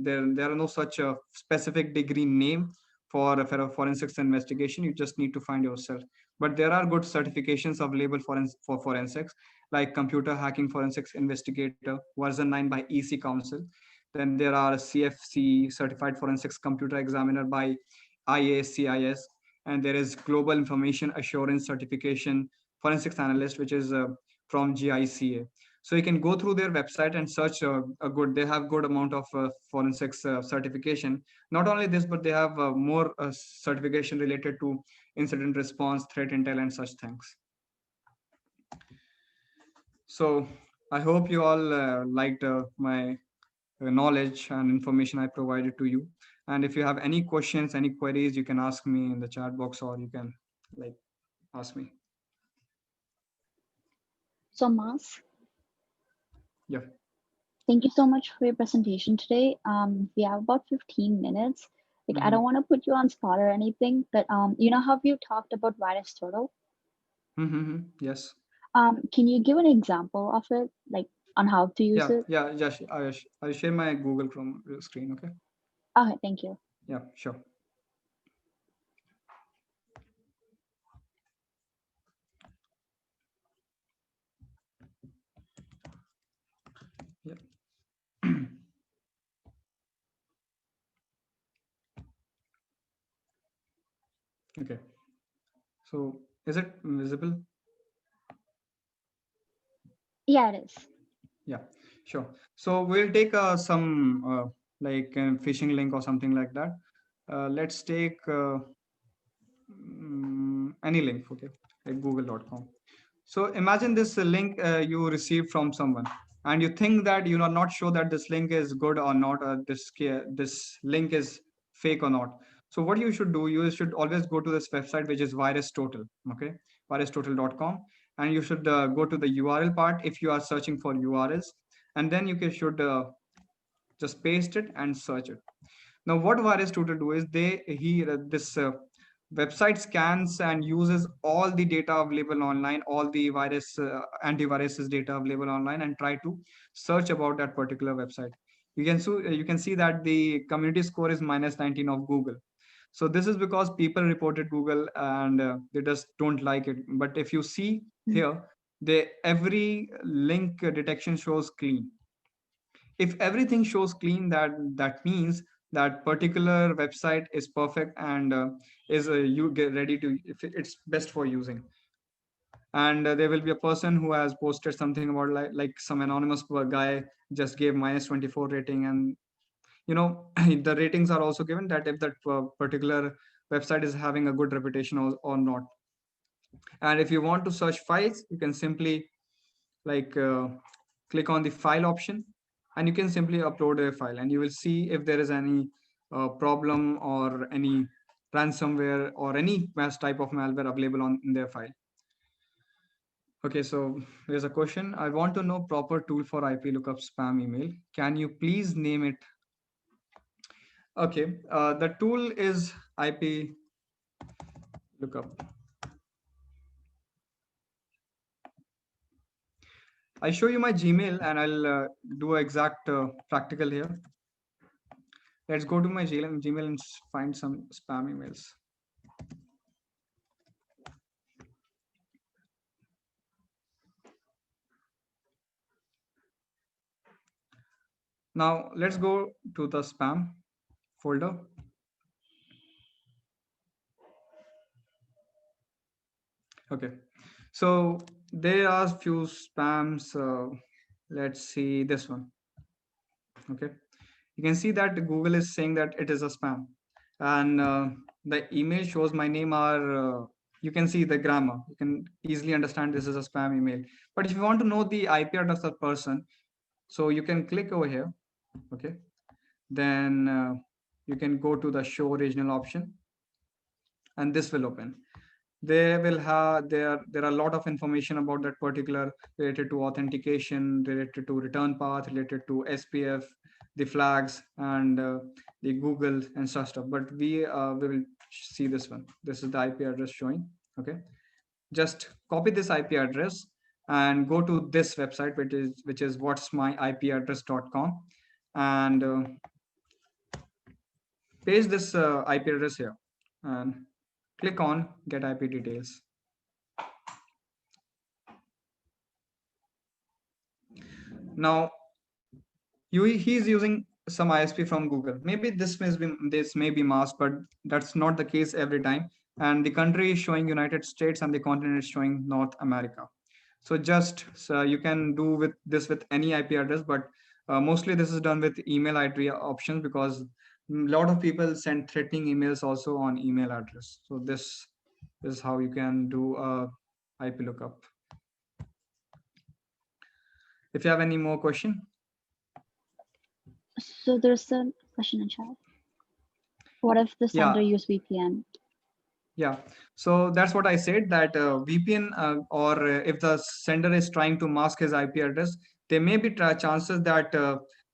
there are no such a specific degree name for a forensics investigation. You just need to find yourself. But there are good certifications available for forensics, like computer hacking forensics investigator version 9 by EC Council. Then there are CFC, certified forensics computer examiner by IACIS. And there is global information assurance certification forensics analyst, which is from GICA. So you can go through their website and search they have good amount of forensics certification. Not only this, but they have more certification related to incident response, threat intel, and such things. So I hope you all liked my knowledge and information I provided to you. And if you have any questions, any queries, you can ask me in the chat box, or you can like ask me. So, Mas, Yeah. thank you so much for your presentation today. We have about 15 minutes. Like, I don't want to put you on spot or anything, but you know how you talked about virus turtle? Yes. Can you give an example of it, like on how to use Yeah. it? Yeah. Just I'll share my Google Chrome screen. Okay. Okay, thank you. Yeah. Sure. Yeah. Okay. So is it visible? Yeah, it is. Yeah, Sure. So we'll take some like phishing link or something like that. Let's take any link, okay, like google.com. So imagine this link you received from someone, and you think that you are not sure that this link is good or not, or this link is fake or not. So what you should do, you should always go to this website, which is virus total, okay, virustotal.com, and you should go to the URL part if you are searching for URLs, and then should just paste it and search it. Now, what virus tutor do is this website scans and uses all the data available online, all the antiviruses data available online, and try to search about that particular website. You can see that the community score is -19 of Google. So this is because people reported Google and they just don't like it. But if you see Mm. here, every link detection shows clean. If everything shows clean, that means that particular website is perfect and is you get ready to if it's best for using. And there will be a person who has posted something about like some anonymous guy just gave -24 rating, and the ratings are also given that if that particular website is having a good reputation or not. And if you want to search files, you can simply like click on the file option, and you can simply upload a file, and you will see if there is any problem or any ransomware or any mass type of malware available on in their file. Okay, so there's a question. I want to know proper tool for IP lookup spam email. Can you please name it? Okay, the tool is IP lookup. I'll show you my Gmail, and I'll do exact practical here. Let's go to my Gmail and find some spam emails. Now let's go to the spam folder. Okay, so there are few spams. Let's see this one. Okay, you can see that Google is saying that it is a spam, and the email shows my name are. You can see the grammar. You can easily understand this is a spam email. But if you want to know the IP address of the person, so you can click over here. Okay, then you can go to the show original option, and this will open. They will have there are a lot of information about that particular, related to authentication, related to return path, related to SPF, the flags, and the Google and such stuff. But we will see this one. This is the IP address showing. Okay, just copy this IP address and go to this website, which is what's my IP address.com, and paste this IP address here and click on get IP details. Now he's using some ISP from Google. Maybe this may be masked, but that's not the case every time. And the country is showing United States and the continent is showing North America. So you can do with this with any IP address, but mostly this is done with email ID options, because a lot of people send threatening emails also on email address. So this is how you can do a IP lookup. If you have any more question. So there's a question in chat. What if the sender Yeah, use VPN? yeah. So that's what I said, that VPN, or if the sender is trying to mask his IP address, there may be chances that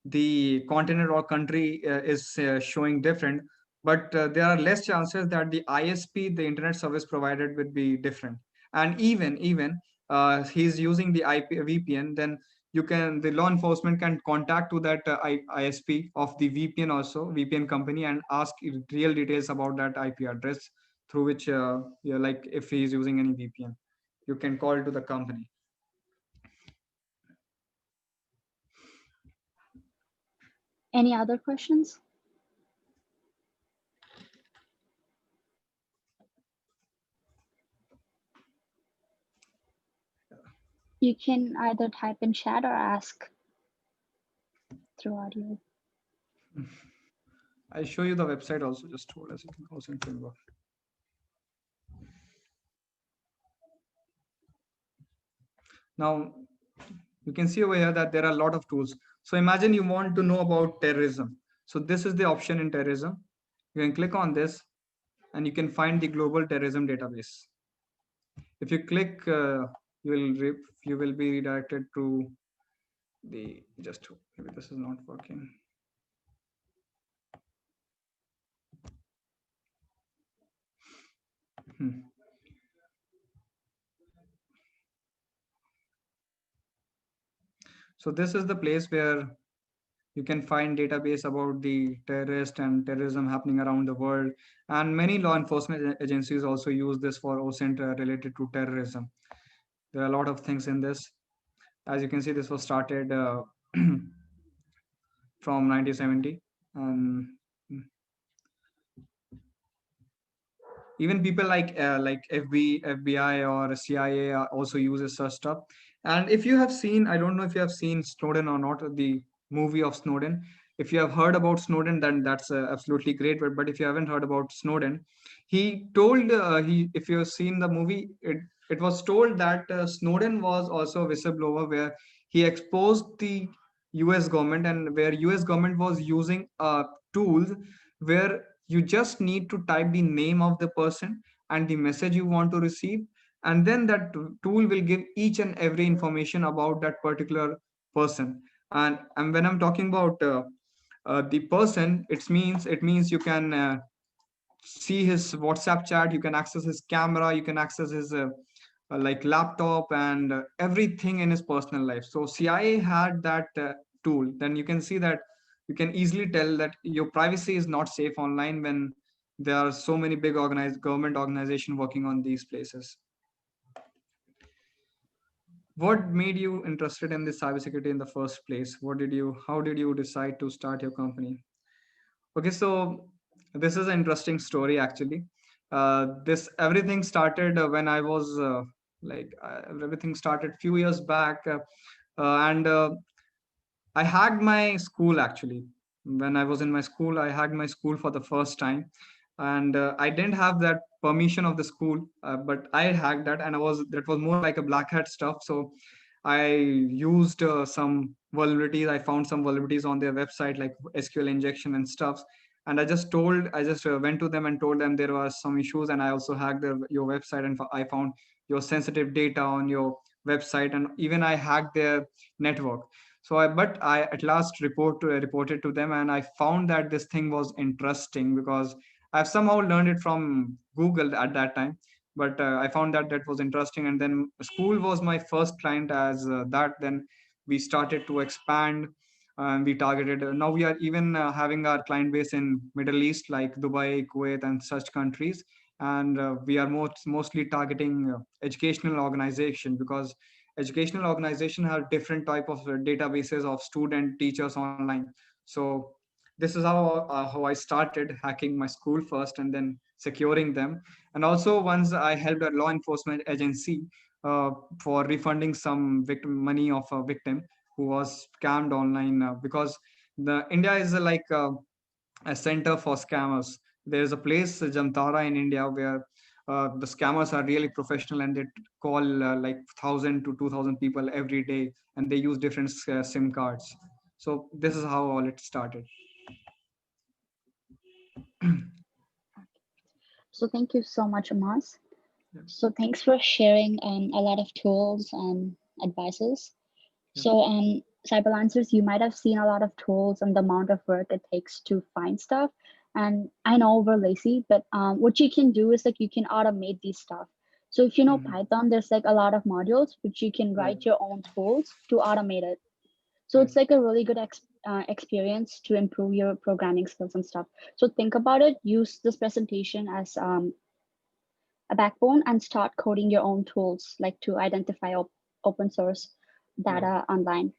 the continent or country is showing different, but there are less chances that the ISP, the internet service provided, would be different. And even he's using the IP VPN, then the law enforcement can contact to that ISP of the VPN, also VPN company, and ask real details about that IP address through which like if he is using any VPN, you can call to the company. Any other questions? You can either type in chat or ask. through audio. I'll show you the website also. Just hold a second. OSINT framework. Now, you can see over here that there are a lot of tools. So imagine you want to know about terrorism. So this is the option in terrorism. You can click on this and you can find the global terrorism database. If you click, you will be redirected to the just maybe this is not working. Hmm. So this is the place where you can find database about the terrorist and terrorism happening around the world, and many law enforcement agencies also use this for OSINT related to terrorism. There are a lot of things in this. As you can see, this was started from 1970, and even people like FBI or CIA also uses such stuff. And if you have seen, I don't know if you have seen Snowden or not, the movie of Snowden. If you have heard about Snowden, then that's absolutely great. But if you haven't heard about Snowden, he told he if you have seen the movie, it was told that Snowden was also a whistleblower where he exposed the US government, and where US government was using tools where you just need to type the name of the person and the message you want to receive, and then that tool will give each and every information about that particular person. And when I'm talking about the person, it means you can see his WhatsApp chat, you can access his camera, you can access his like laptop and everything in his personal life. So CIA had that tool. Then you can see that you can easily tell that your privacy is not safe online when there are so many big organized government organization working on these places. What made you interested in this cybersecurity in the first place? How did you decide to start your company? Okay, so this is an interesting story actually. This everything started when I was everything started few years back, and I hacked my school actually. When I was in my school, I hacked my school for the first time, and I didn't have that permission of the school, but I hacked that, and I was that was more like a black hat stuff. So I used some vulnerabilities. I found some vulnerabilities on their website, like SQL injection and stuff. And I just went to them and told them there were some issues, and I also hacked your website, and I found your sensitive data on your website, and even I hacked their network. But I at last reported to them, and I found that this thing was interesting because I've somehow learned it from Google at that time. But I found that that was interesting, and then school was my first client as that. Then we started to expand, and we targeted. Now we are even having our client base in Middle East, like Dubai, Kuwait, and such countries. And we are mostly targeting educational organization, because educational organization have different type of databases of student teachers online. So this is how I started hacking my school first, and then securing them. And also once I helped a law enforcement agency uh, for refunding some victim money of a victim who was scammed online, because the India is a center for scammers. There's a place, Jamtara in India, where the scammers are really professional, and they call like 1,000 to 2,000 people every day, and they use different SIM cards. So this is how all it started. So thank you so much, Amas. Yeah, So thanks for sharing a lot of tools and advices. yeah. So Cyberlancers, you might have seen a lot of tools and the amount of work it takes to find stuff. And I know we're lazy, but what you can do is like you can automate these stuff. So if you know Mhm. Python, there's like a lot of modules which you can Right, write your own tools to automate it. So right. it's like a really good experience to improve your programming skills and stuff. So think about it. Use this presentation as a backbone and start coding your own tools, like to identify open source Right. data online.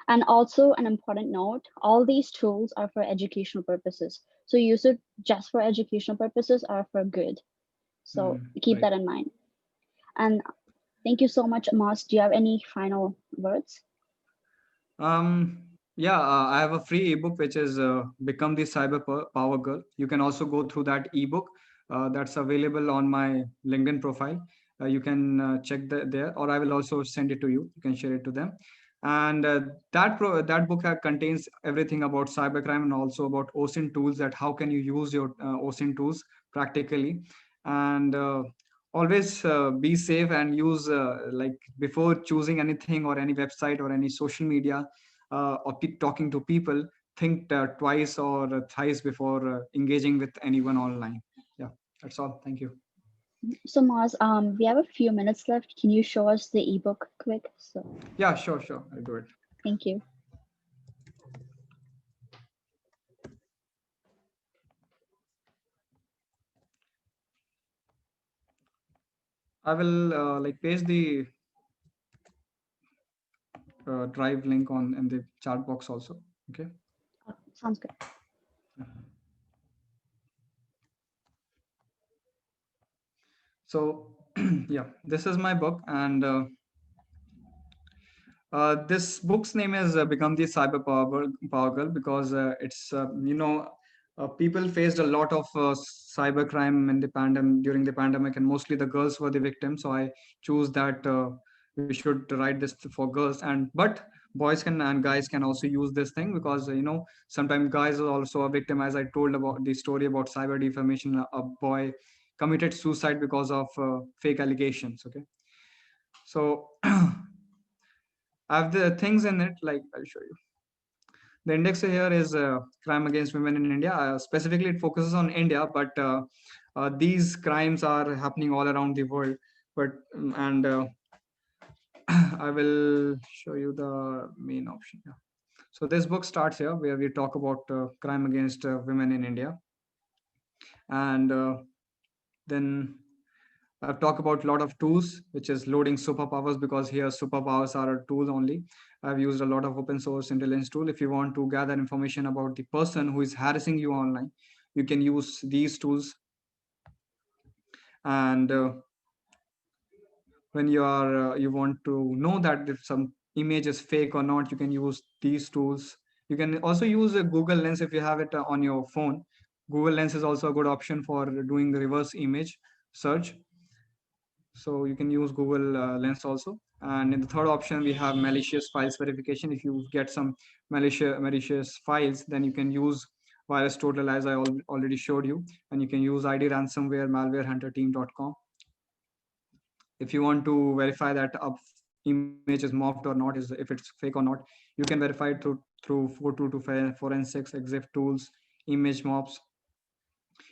And also an important note, all these tools are for educational purposes. So use it just for educational purposes or for good. So keep Right. that in mind. And thank you so much, Amos. Do you have any final words? Um, Yeah, I have a free ebook which is Become the Power Girl. You can also go through that ebook that's available on my LinkedIn profile. You can check there, or I will also send it to you. You can share it to them. And that book contains everything about cybercrime and also about OSINT tools. That how can you use your OSINT tools practically, and always be safe and use like before choosing anything or any website or any social media or talking to people, think twice or thrice before engaging with anyone online. Yeah, that's all. Thank you. So Maz, we have a few minutes left. Can you show us the ebook quick? So Yeah, sure, sure. I'll do it. thank you. I will like paste the drive link on in the chat box also. Okay. Sounds good. So yeah, this is my book, and this book's name is Become the Power Girl because it's people faced a lot of cybercrime in the pandemic during the pandemic, and mostly the girls were the victims. So I choose that we should write this for girls, and but boys can and guys can also use this thing because sometimes guys are also a victim. As I told about the story about cyber defamation, a boy committed suicide because of fake allegations. Okay, so I have the things in it, like I'll show you. The index here is crime against women in India. Specifically, it focuses on India, but these crimes are happening all around the world. But and I will show you the main option. Yeah. So this book starts here, where we talk about crime against women in India, and then I've talked about a lot of tools, which is loading superpowers, because here superpowers are a tool only. I've used a lot of open source intelligence tool. If you want to gather information about the person who is harassing you online, you can use these tools. And when you want to know that if some image is fake or not, you can use these tools. You can also use a Google Lens if you have it on your phone. Google Lens is also a good option for doing the reverse image search. So you can use Google Lens also. And in the third option, we have malicious files verification. If you get some malicious files, then you can use virus total, as I already showed you, and you can use ID ransomware malwarehunterteam.com. If you want to verify that a image is morphed or not, is if it's fake or not, you can verify it through 422 forensics, exif tools, image mobs.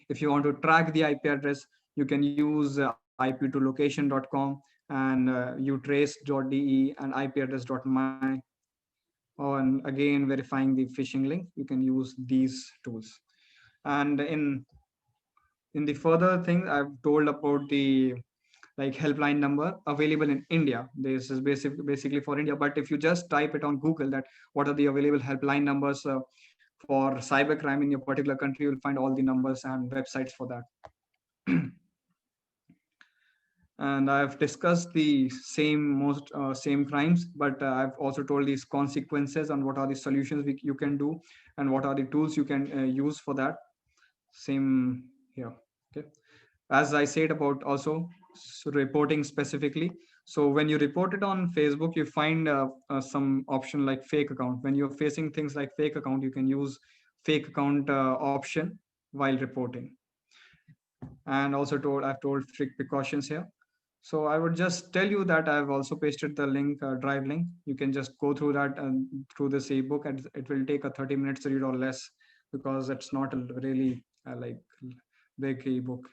If you want to track the IP address, you can use ip2location.com and utrace.de and ipaddress.my. On again verifying the phishing link, you can use these tools. And in the further thing, I've told about the like helpline number available in India. This is basically for India. But if you just type it on Google that what are the available helpline numbers for cybercrime in your particular country, you'll find all the numbers and websites for that. And I've discussed the same crimes, but I've also told these consequences and what are the solutions you can do and what are the tools you can use for that. Same here. Okay. As I said about also reporting specifically. So when you report it on Facebook, you find some option like fake account. When you're facing things like fake account, you can use fake account option while reporting. And also I've told strict precautions here. So I would just tell you that I've also pasted the link, drive link. You can just go through that and through this ebook, and it will take a 30 minutes read or less, because it's not a really like big ebook.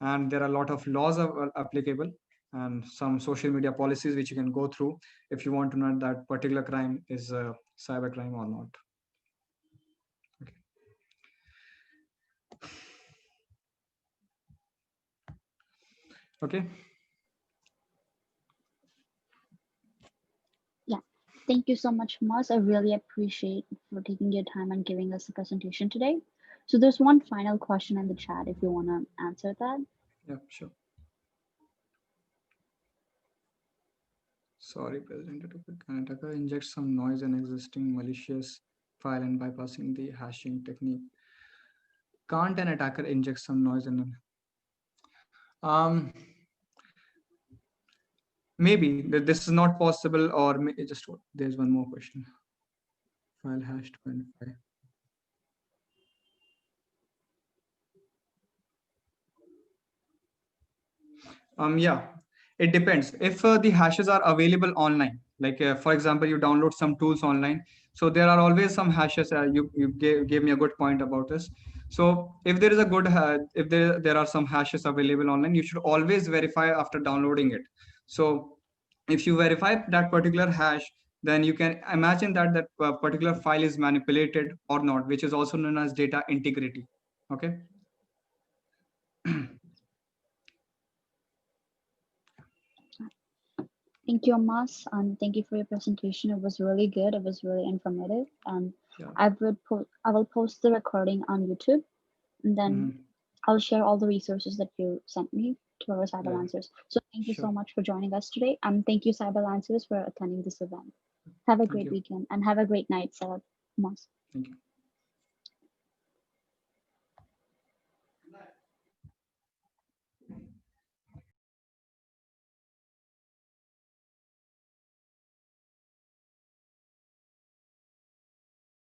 And there are a lot of laws applicable and some social media policies which you can go through if you want to know that particular crime is a cyber crime or not. Okay. Okay. Yeah. Thank you so much, Maz. I really appreciate for taking your time and giving us the presentation today. So there's one final question in the chat if you want to answer that. Yeah, sure. Sorry, President. An attacker injects some noise in existing malicious file and bypassing the hashing technique. Can't an attacker inject some noise in an maybe this is not possible, or just there's one more question. File hash 25. Yeah, it depends. If the hashes are available online, like for example, you download some tools online, so there are always some hashes. You gave me a good point about this. So if there is a good if there are some hashes available online, you should always verify after downloading it. So if you verify that particular hash, then you can imagine that particular file is manipulated or not, which is also known as data integrity. Okay. Thank you, Amas, and thank you for your presentation. It was really good. It was really informative, and Yeah. I will post the recording on YouTube, and then Mhm. I'll share all the resources that you sent me to our Yeah. Cyberlancers. So thank you Sure. so much for joining us today, and thank you, Cyberlancers, for attending this event. Have a Thank great you. weekend and have a great night, Syed Amoz. Thank you.